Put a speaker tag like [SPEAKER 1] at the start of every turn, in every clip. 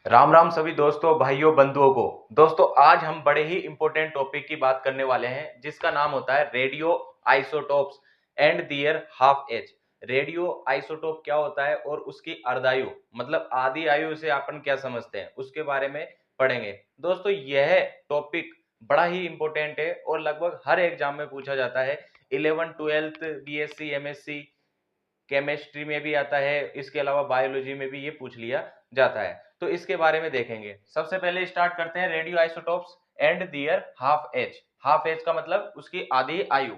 [SPEAKER 1] राम राम सभी दोस्तों, भाइयों, बंधुओं को। दोस्तों, आज हम बड़े ही इंपॉर्टेंट टॉपिक की बात करने वाले हैं जिसका नाम होता है radio isotopes and their half age. Radio isotope क्या होता है और उसकी अर्धायु मतलब आधी आयु से अपन क्या समझते हैं उसके बारे में पढ़ेंगे। दोस्तों, यह टॉपिक बड़ा ही इंपॉर्टेंट है और लगभग हर एग्जाम में पूछा जाता है। 11 12 बीएससी एमएससी केमिस्ट्री में भी आता है, इसके अलावा बायोलॉजी में भी ये पूछ लिया जाता है। तो इसके बारे में देखेंगे। सबसे पहले स्टार्ट करते हैं radio isotopes and their half age. Half age का मतलब उसकी आधी आयु,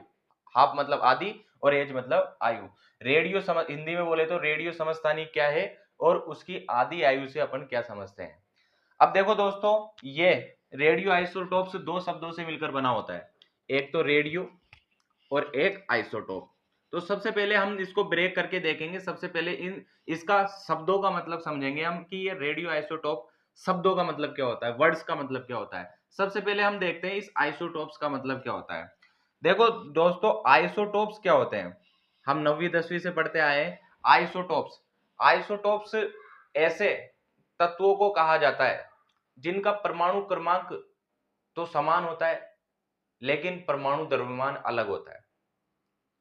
[SPEAKER 1] हाफ मतलब आधी और एज मतलब आयु। रेडियो समझ, हिंदी में बोले तो रेडियो समस्थानिक क्या है और उसकी आधी आयु से अपन क्या समझते हैं। अब देखो दोस्तों, ये रेडियो आइसोटोप्स दो शब्दों से मिलकर बना होता है, एक तो रेडियो और एक आइसोटोप। तो सबसे पहले हम इसको ब्रेक करके देखेंगे। सबसे पहले इसका शब्दों का मतलब समझेंगे हम कि ये रेडियो आइसोटोप शब्दों का मतलब क्या होता है, वर्ड्स का मतलब क्या होता है। सबसे पहले हम देखते हैं इस आइसोटोप्स का मतलब क्या होता है। देखो दोस्तों, आइसोटोप्स क्या होते हैं, हम 9वीं 10वीं से पढ़ते आए हैं। आइसोटोप्स आइसोटोप्स ऐसे तत्वों को कहा जाता है जिनका परमाणु क्रमांक तो समान होता है लेकिन परमाणु द्रव्यमान अलग होता है।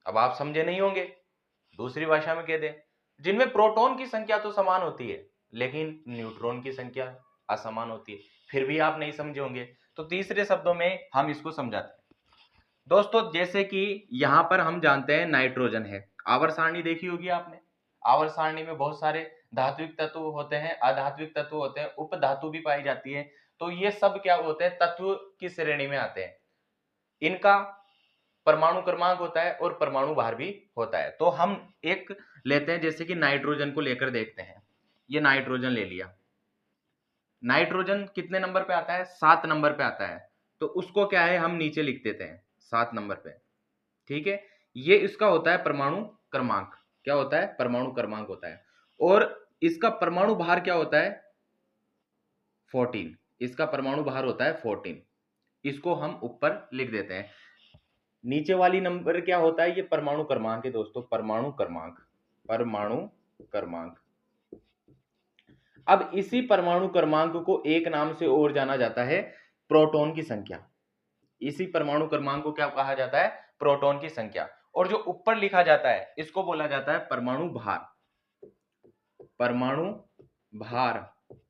[SPEAKER 1] अब आप समझे नहीं होंगे, दूसरी भाषा में कह दें, जिनमें प्रोटॉन की संख्या तो समान होती है लेकिन न्यूट्रॉन की संख्या असमान होती है। फिर भी आप नहीं समझे होंगे, तो तीसरे शब्दों में हम इसको समझाते हैं। दोस्तों, जैसे कि यहां पर हम जानते हैं नाइट्रोजन है। आवर्त सारणी देखी होगी आपने। आवर्त सारणी में बहुत सारे धात्विक तत्व होते हैं, अधात्विक तत्व होते हैं, उप धातु भी पाई जाती है। तो ये सब क्या होते हैं, तत्व की श्रेणी में आते हैं। इनका परमाणु क्रमांक होता है और परमाणु भार भी होता है। तो हम एक लेते हैं, जैसे कि नाइट्रोजन को लेकर देखते हैं। ये नाइट्रोजन ले लिया। नाइट्रोजन कितने नंबर पे आता है, 7 नंबर पे आता है। तो उसको क्या है, हम नीचे लिख देते हैं 7 नंबर पे। ठीक है, ये इसका होता है परमाणु क्रमांक। क्या होता है, परमाणु क्रमांक होता है। और इसका परमाणु भार क्या होता है, 14। इसका परमाणु भार होता है 14। इसको हम ऊपर लिख देते हैं। नीचे वाली नंबर क्या होता है, ये परमाणु क्रमांक है दोस्तों, परमाणु क्रमांक। परमाणु क्रमांक। अब इसी परमाणु क्रमांक को एक नाम से और जाना जाता है, प्रोटॉन की संख्या। इसी परमाणु क्रमांक को क्या कहा जाता है, प्रोटॉन की संख्या। और जो ऊपर लिखा जाता है इसको बोला जाता है परमाणु भार। परमाणु भार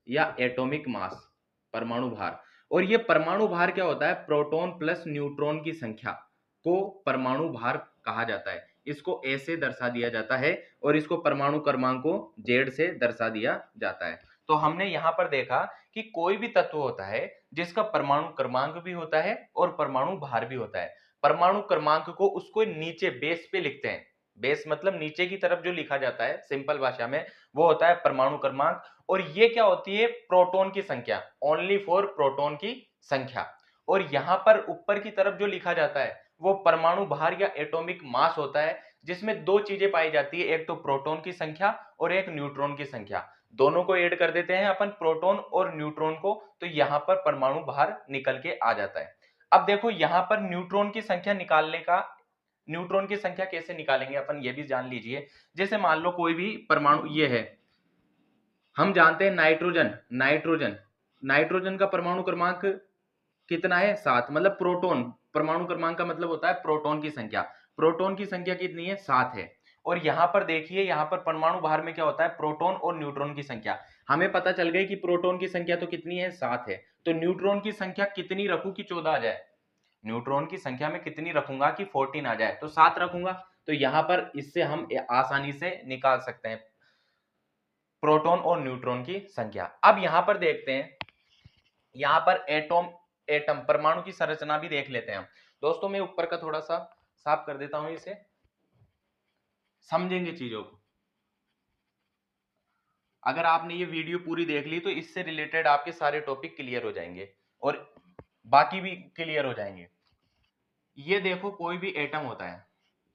[SPEAKER 1] या एटॉमिक मास, परमाणु भार। और ये परमाणु भार क्या होता है, प्रोटॉन प्लस न्यूट्रॉन की संख्या को परमाणु भार कहा जाता है। इसको ए से दर्शा दिया जाता है और इसको परमाणु क्रमांक को जेड से दर्शा दिया जाता है। तो हमने यहां पर देखा कि कोई भी तत्व होता है जिसका परमाणु क्रमांक भी होता है और परमाणु भार भी होता है। परमाणु क्रमांक को उसको नीचे बेस पे लिखते हैं। बेस मतलब नीचे की तरफ जो लिखा जाता है सिंपल भाषा में, वो होता है परमाणु क्रमांक। और ये क्या होती है, प्रोटॉन की संख्या, ओनली फॉर प्रोटॉन की संख्या। और यहां पर ऊपर की तरफ जो लिखा जाता है वो परमाणु भार या एटॉमिक मास होता है, जिसमें दो चीजें पाई जाती है, एक तो प्रोटॉन की संख्या और एक न्यूट्रॉन की संख्या। दोनों को ऐड कर देते हैं अपन, प्रोटॉन और न्यूट्रॉन को, तो यहां पर परमाणु भार निकल के आ जाता है। अब देखो यहां पर न्यूट्रॉन की संख्या निकालने का, न्यूट्रॉन की संख्या कैसे निकालेंगे अपन ये भी जान लीजिए। जैसे मान लो कोई भी परमाणु ये है, हम जानते हैं नाइट्रोजन। नाइट्रोजन नाइट्रोजन का परमाणु क्रमांक कितना है, 7। मतलब प्रोटॉन, परमाणु क्रमांक का मतलब होता है प्रोटॉन की संख्या। प्रोटॉन की संख्या कितनी है, 7 है। और यहां पर देखिए, यहां पर परमाणु भार में क्या होता है, प्रोटॉन और न्यूट्रॉन की संख्या। हमें पता चल गई कि प्रोटॉन की संख्या तो कितनी है, 7 है। तो न्यूट्रॉन की संख्या कितनी रखूं कि 14 आ जाए, न्यूट्रॉन की संख्या में कितनी रखूंगा कि 14 आ जाए, तो 7 रखूंगा। तो यहां पर इससे हम आसानी से निकाल सकते हैं प्रोटॉन और न्यूट्रॉन की संख्या। अब यहां पर देखते हैं, यहां पर एटम परमाणु की संरचना भी देख लेते हैं हम। दोस्तों, मैं ऊपर का थोड़ा सा साफ कर देता हूं, इसे समझेंगे चीजों को। अगर आपने ये वीडियो पूरी देख ली तो इससे रिलेटेड आपके सारे टॉपिक क्लियर हो जाएंगे और बाकी भी क्लियर हो जाएंगे। ये देखो, कोई भी एटम होता है,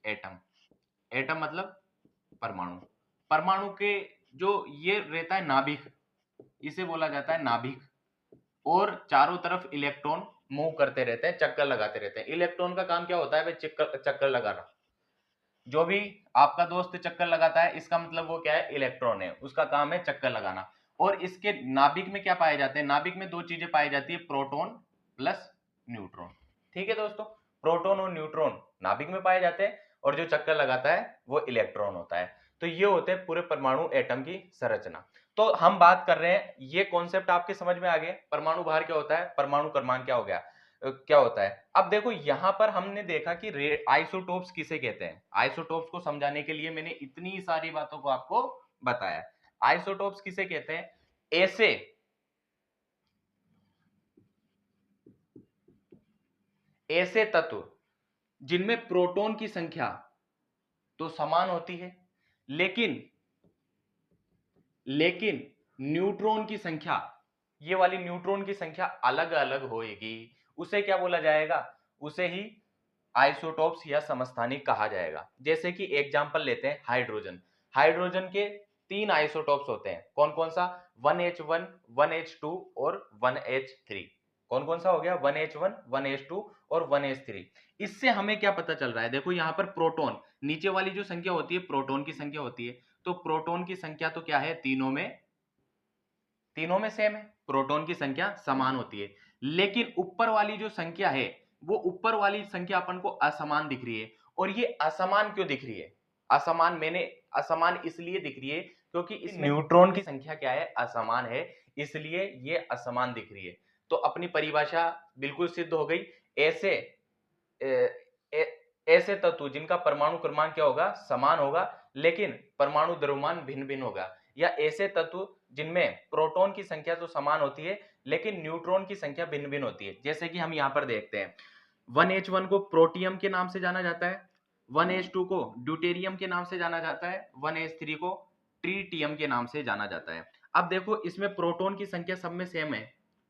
[SPEAKER 1] एटम, एटम मतलब परमाणु। परमाणु के जो ये रहता है नाभिक, इसे बोला जाता है नाभिक। और चारों तरफ इलेक्ट्रॉन मूव करते रहते हैं, चक्कर लगाते रहते हैं। इलेक्ट्रॉन का काम क्या होता है भाई, चक्कर चक्कर लगाना। जो भी आपका दोस्त चक्कर लगाता है, इसका मतलब वो क्या है, इलेक्ट्रॉन है, उसका काम है चक्कर लगाना। और इसके नाभिक में क्या पाए जाते हैं, नाभिक में दो चीजें पाई जाती है, प्रोटॉन प्लस न्यूट्रॉन। ठीक है दोस्तों, प्रोटॉन और न्यूट्रॉन नाभिक में पाए जाते हैं और जो चक्कर लगाता है वो इलेक्ट्रॉन होता है। तो ये होते हैं पूरे परमाणु एटम की संरचना। तो हम बात कर रहे हैं, ये कॉन्सेप्ट आपके समझ में आ गए, परमाणु भार क्या होता है, परमाणु क्रमांक क्या हो गया, क्या होता है। अब देखो यहां पर हमने देखा कि आइसोटोप्स किसे कहते हैं। आइसोटोप्स को समझाने के लिए मैंने इतनी सारी बातों को आपको बताया। आइसोटोप्स किसे कहते हैं, ऐसे तत्व जिनमें प्रोटॉन की संख्या तो समान होती है, लेकिन न्यूट्रॉन की संख्या, ये वाली न्यूट्रॉन की संख्या अलग अलग होएगी, उसे क्या बोला जाएगा, उसे ही आइसोटोप्स या समस्थानिक कहा जाएगा। जैसे कि एग्जांपल लेते हैं हाइड्रोजन। हाइड्रोजन के 3 आइसोटोप्स होते हैं, कौन कौन सा, 1H1, 1H2 और 1H3। कौन कौन सा हो गया, 1H1, 1H2 और 1H3। इससे हमें क्या पता चल रहा है, देखो यहां पर प्रोटॉन, नीचे वाली जो संख्या होती है प्रोटॉन की संख्या होती है, तो प्रोटॉन की संख्या तो क्या है, तीनों में सेम है, प्रोटॉन की संख्या समान होती है। लेकिन ऊपर वाली जो संख्या है, वो ऊपर वाली संख्या अपन को असमान दिख रही है। और ये असमान क्यों दिख रही है, असमान इसलिए दिख रही है क्योंकि इस न्यूट्रॉन की संख्या क्या है, असमान है, इसलिए ये असमान दिख रही है। तो अपनी परिभाषा बिल्कुल सिद्ध हो गई। ऐसे ऐसे तत्व जिनका परमाणु क्रमांक क्या होगा, समान होगा, लेकिन परमाणु द्रव्यमान भिन्न भिन्न होगा। या ऐसे तत्व जिनमें प्रोटॉन की संख्या तो समान होती है लेकिन न्यूट्रॉन की संख्या भिन्न भिन्न होती है। जैसे कि हम यहाँ पर देखते हैं, 1H1 को प्रोटियम के नाम से जाना जाता है, 1H2 को ड्यूटेरियम के नाम से जाना जाता है, 1H3 को ट्रीटियम के नाम से जाना जाता है। अब देखो इसमें प्रोटॉन की संख्या सब में सेम है,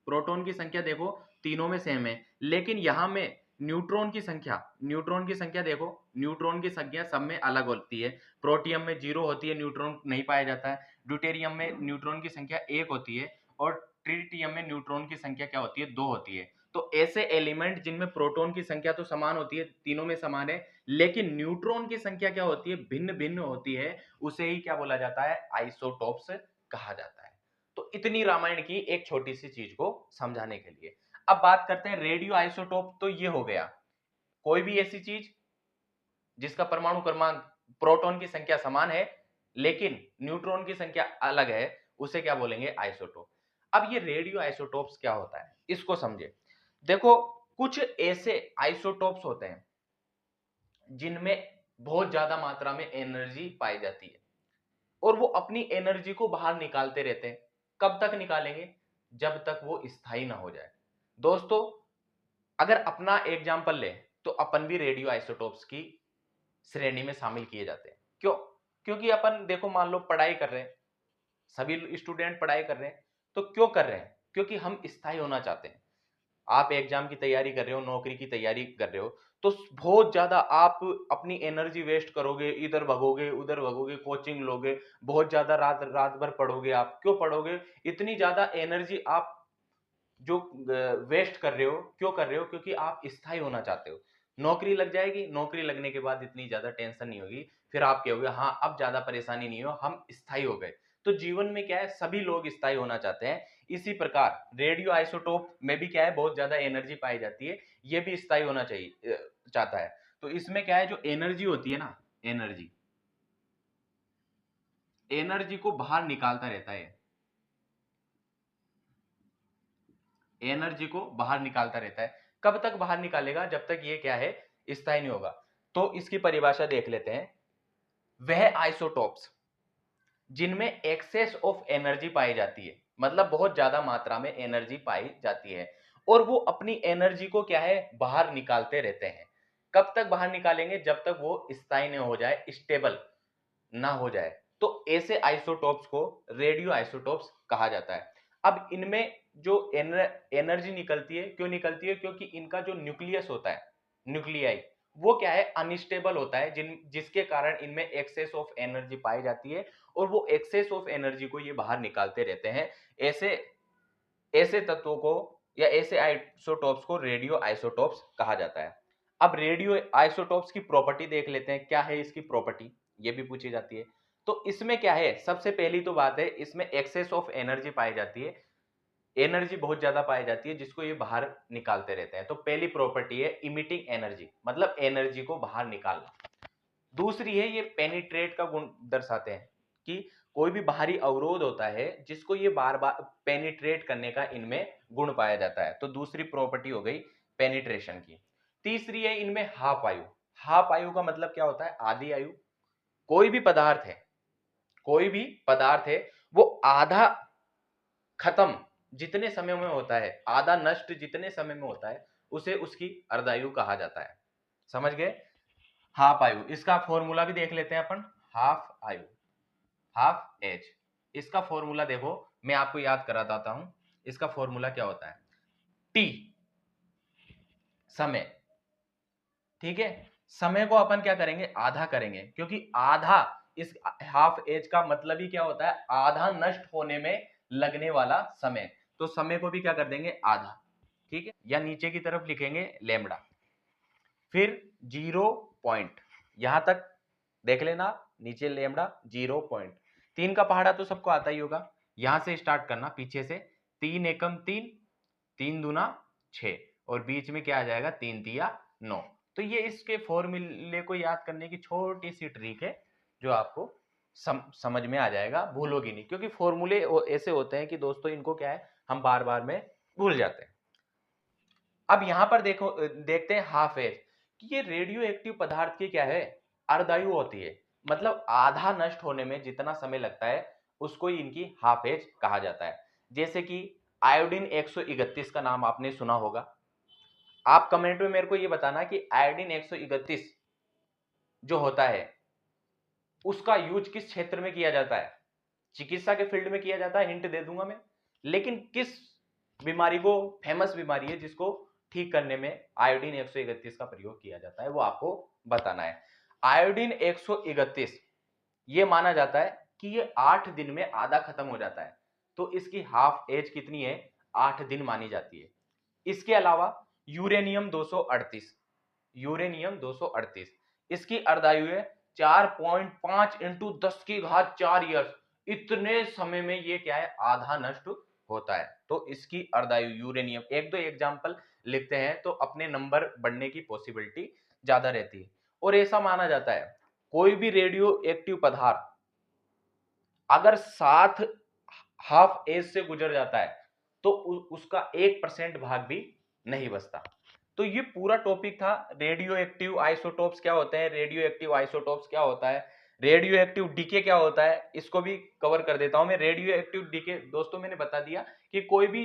[SPEAKER 1] प्रोटॉन की संख्या देखो तीनों में सेम है, लेकिन यहां में न्यूट्रॉन की संख्या देखो, न्यूट्रॉन की संख्या सब में अलग होती है। प्रोटियम में 0 होती है, न्यूट्रॉन नहीं पाया जाता है। ड्यूटेरियम में न्यूट्रॉन की संख्या 1 होती है और ट्रिटियम में न्यूट्रॉन की संख्या क्या होती है, 2 होती है। तो ऐसे एलिमेंट जिनमें प्रोटॉन की संख्या तो समान होती है, तीनों में समान है, लेकिन न्यूट्रॉन की संख्या क्या होती है, भिन्न भिन्न होती है, उसे ही क्या बोला जाता है, आइसोटोप्स कहा जाता है। तो इतनी रामायण की एक छोटी सी चीज को समझाने के लिए। अब बात करते हैं रेडियो आइसोटोप। तो ये हो गया कोई भी ऐसी चीज जिसका परमाणु क्रमांक, प्रोटॉन की संख्या समान है लेकिन न्यूट्रॉन की संख्या अलग है, उसे क्या बोलेंगे, आइसोटोप। अब ये रेडियो आइसोटोप्स क्या होता है, इसको समझे। देखो कुछ ऐसे आइसोटोप्स होते हैं जिनमें बहुत ज्यादा मात्रा में एनर्जी पाई जाती है और वो अपनी एनर्जी को बाहर निकालते रहते हैं। कब तक निकालेंगे, जब तक वो स्थायी ना हो जाए। दोस्तों अगर अपना एग्जाम्पल ले तो अपन भी रेडियो आइसोटोप्स की श्रेणी में शामिल किए जाते हैं। क्यों, क्योंकि अपन देखो मान लो पढ़ाई कर रहे हैं, सभी स्टूडेंट पढ़ाई कर रहे हैं, तो क्यों कर रहे हैं, क्योंकि हम स्थायी होना चाहते हैं। आप एग्जाम की तैयारी कर रहे हो, नौकरी की तैयारी कर रहे हो, तो बहुत ज्यादा आप अपनी एनर्जी वेस्ट करोगे, इधर भगोगे उधर भगोगे, कोचिंग लोगे, बहुत ज्यादा रात रात भर पढ़ोगे। आप क्यों पढ़ोगे, इतनी ज्यादा एनर्जी आप जो वेस्ट कर रहे हो, क्यों कर रहे हो, क्योंकि आप स्थायी होना चाहते हो। नौकरी लग जाएगी, नौकरी लगने के बाद इतनी ज्यादा टेंशन नहीं होगी, फिर आप कहोगे हाँ अब ज्यादा परेशानी नहीं हो, हम स्थायी हो गए। तो जीवन में क्या है, सभी लोग स्थायी होना चाहते हैं। इसी प्रकार रेडियो आइसोटोप में भी क्या है, बहुत ज्यादा एनर्जी पाई जाती है, ये भी स्थायी होना चाहिए चाहता है। तो इसमें क्या है, जो एनर्जी होती है ना, एनर्जी को बाहर निकालता रहता है, एनर्जी को बाहर निकालता रहता है। कब तक बाहर निकालेगा, जब तक ये क्या है, स्थायी नहीं होगा। तो इसकी परिभाषा देख लेते हैं। वह आइसोटोप्स जिनमें एक्सेस ऑफ एनर्जी पाई जाती है, मतलब बहुत ज्यादा मात्रा में एनर्जी पाई जाती है और वो अपनी एनर्जी को क्या है, बाहर निकालते रहते हैं। कब तक बाहर निकालेंगे, जब तक वो स्थायी नहीं हो जाए, स्टेबल ना हो जाए। तो ऐसे आइसोटोप्स को रेडियो आइसोटोप्स कहा जाता है। अब इनमें जो एनर्जी निकलती है, क्यों निकलती है, क्योंकि इनका जो न्यूक्लियस होता है, न्यूक्लियाई, वो क्या है, अनस्टेबल होता है, जिसके कारण इनमें एक्सेस ऑफ एनर्जी पाई जाती है और वो एक्सेस ऑफ एनर्जी को ये बाहर निकालते रहते हैं। ऐसे ऐसे तत्वों को या ऐसे आइसोटोप्स को रेडियो आइसोटोप्स कहा जाता है। अब रेडियो आइसोटोप्स की प्रॉपर्टी देख लेते हैं, क्या है इसकी प्रॉपर्टी, ये भी पूछी जाती है। तो इसमें क्या है, सबसे पहली तो बात है, इसमें एक्सेस ऑफ एनर्जी पाई जाती है, एनर्जी बहुत ज्यादा पाई जाती है जिसको ये बाहर निकालते रहते हैं। तो पहली प्रॉपर्टी है इमिटिंग एनर्जी, मतलब एनर्जी को बाहर निकालना। दूसरी है ये पेनिट्रेट का गुण दर्शाते हैं कि कोई भी बाहरी अवरोध होता है जिसको ये बार बार पेनिट्रेट करने का इनमें गुण पाया जाता है। तो दूसरी प्रॉपर्टी हो गई पेनिट्रेशन की। तीसरी है इनमें हाफ आयु। हाफ आयु का मतलब क्या होता है, आधी आयु। कोई भी पदार्थ है, कोई भी पदार्थ है वो आधा खत्म जितने समय में होता है, आधा नष्ट जितने समय में होता है, उसे उसकी अर्धायु कहा जाता है। समझ गए। हाफ आयु, इसका फॉर्मूला भी देख लेते हैं अपन। हाफ आयु, हाफ एज, इसका फॉर्मूला देखो, मैं आपको याद कराता हूं। इसका फॉर्मूला क्या होता है, टी समय, ठीक है। समय को अपन क्या करेंगे, आधा करेंगे, क्योंकि आधा, इस हाफ एज का मतलब ही क्या होता है, आधा नष्ट होने में लगने वाला समय। तो समय को भी क्या कर देंगे, आधा, ठीक है। या नीचे की तरफ लिखेंगे लेमड़ा, फिर 0 पॉइंट, यहां तक देख लेना, नीचे लेमड़ा 0 पॉइंट। 3 का पहाड़ा तो सबको आता ही होगा, यहां से स्टार्ट करना पीछे से, 3 एकम 3, 3 दूना 6, और बीच में क्या आ जाएगा, 3 तिया 9। तो ये इसके फॉर्मूले को याद करने की छोटी सी ट्रिक है जो आपको समझ में आ जाएगा, भूलोगी नहीं, क्योंकि फॉर्मूले ऐसे होते हैं कि दोस्तों इनको क्या है, हम बार बार में भूल जाते हैं। अब यहां पर देखो, देखते हैं हाफ एज, कि ये रेडियो एक्टिव पदार्थ की क्या है, अर्धायु होती है, मतलब आधा नष्ट होने में जितना समय लगता है उसको ही इनकी हाफ एज कहा जाता है। जैसे कि आयोडीन 131 का नाम आपने सुना होगा। आप कमेंट में मेरे को ये बताना कि आयोडीन 131 जो होता है उसका यूज किस क्षेत्र में किया जाता है। चिकित्सा के फील्ड में किया जाता है, हिंट दे दूंगा मैं, लेकिन किस बीमारी को, फेमस बीमारी है जिसको ठीक करने में आयोडीन 131 का प्रयोग किया जाता है, वो आपको बताना है। आयोडीन 131 ये माना जाता है कि ये 8 दिन में आधा खत्म हो जाता है, तो इसकी हाफ एज कितनी है, 8 दिन मानी जाती है। इसके अलावा यूरेनियम 238, यूरेनियम 238 इसकी अर्धायु है 4.5 इंटू 10 की घात 4 ईयर्स। इतने समय में ये क्या है, आधा नष्ट होता है। तो इसकी अर्धायु यूरेनियम, एक दो एग्जांपल लिखते हैं तो अपने नंबर बढ़ने की पॉसिबिलिटी ज्यादा रहती है। और ऐसा माना जाता है कोई भी रेडियो एक्टिव पदार्थ अगर 7 हाफ एज से गुजर जाता है तो उसका 1% भाग भी नहीं बचता। तो ये पूरा टॉपिक था रेडियो एक्टिव आइसोटोप्स क्या होते हैं, रेडियो एक्टिव आइसोटोप्स क्या होता है, रेडियो एक्टिव डीके क्या होता है, इसको भी कवर कर देता हूं मैं। रेडियो एक्टिव डीके दोस्तों मैंने बता दिया कि कोई भी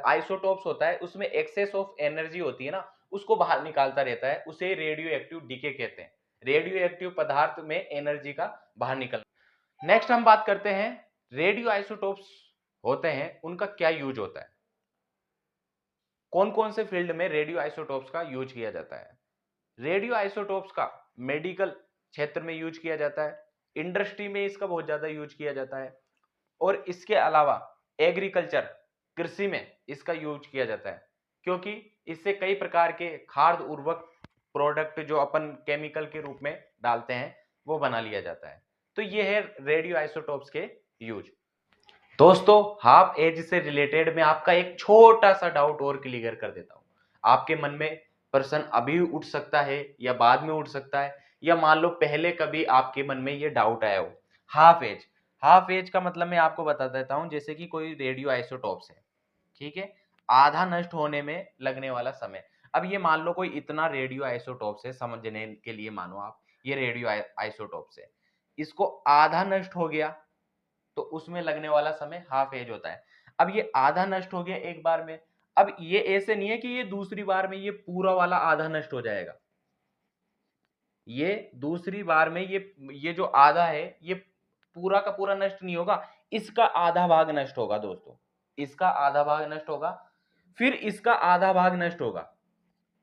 [SPEAKER 1] आइसोटोप्स होता है उसमें एक्सेस ऑफ एनर्जी होती है ना, उसको बाहर निकालता रहता है, उसे रेडियो एक्टिव डीके कहते हैं। रेडियो एक्टिव पदार्थ में एनर्जी का बाहर निकल। नेक्स्ट हम बात करते हैं रेडियो आइसोटोप्स होते हैं उनका क्या यूज होता है, कौन कौन से फील्ड में रेडियो आइसोटोप्स का यूज किया जाता है। रेडियो आइसोटोप्स का मेडिकल क्षेत्र में यूज किया जाता है, इंडस्ट्री में इसका बहुत ज्यादा यूज किया जाता है, और इसके अलावा एग्रीकल्चर, कृषि में इसका यूज किया जाता है, क्योंकि इससे कई प्रकार के खाद्य उर्वरक प्रोडक्ट जो अपन केमिकल के रूप में डालते हैं वो बना लिया जाता है। तो ये है रेडियो आइसोटोप्स के यूज। दोस्तों हाफ एज से रिलेटेड मैं आपका एक छोटा सा डाउट और क्लियर कर देता हूं। आपके मन में प्रश्न अभी उठ सकता है या बाद में उठ सकता है, या मान लो पहले कभी आपके मन में ये डाउट आया हो। हाफ एज, हाफ एज का मतलब मैं आपको बता देता हूं, जैसे कि कोई रेडियो आइसोटोप्स है, ठीक है, आधा नष्ट होने में लगने वाला समय। अब ये मान लो कोई इतना रेडियो आइसोटोप्स है, समझने के लिए मानो आप ये रेडियो आइसोटोप्स है, इसको आधा नष्ट हो गया तो उसमें लगने वाला समय हाफ एज होता है। अब ये आधा नष्ट हो गया एक बार में, अब ये ऐसे नहीं है कि ये दूसरी बार में ये पूरा वाला आधा नष्ट हो जाएगा। ये दूसरी बार में ये जो आधा है ये पूरा का पूरा नष्ट नहीं होगा, इसका आधा भाग नष्ट होगा दोस्तों, इसका आधा भाग नष्ट होगा, फिर इसका आधा भाग नष्ट होगा,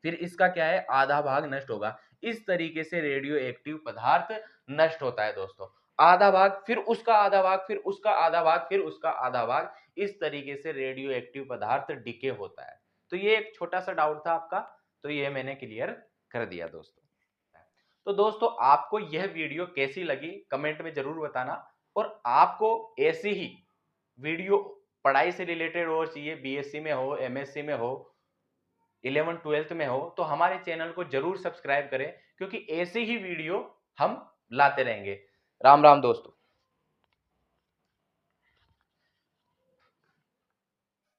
[SPEAKER 1] फिर इसका क्या है, आधा भाग नष्ट होगा। इस तरीके से रेडियो एक्टिव पदार्थ नष्ट होता है दोस्तों। आधा भाग, फिर उसका आधा भाग, फिर उसका आधा भाग, फिर उसका आधा भाग, इस तरीके से रेडियो एक्टिव पदार्थ डिके होता है। तो ये एक छोटा सा डाउट था आपका, तो ये मैंने क्लियर कर दिया दोस्तों। तो दोस्तों आपको यह वीडियो कैसी लगी कमेंट में जरूर बताना, और आपको ऐसी ही वीडियो पढ़ाई से रिलेटेड और चाहिए, बीएससी में हो, एमएससी में हो, 11th-12th में हो, तो हमारे चैनल को जरूर सब्सक्राइब करें, क्योंकि ऐसी ही वीडियो हम लाते रहेंगे। राम राम दोस्तों।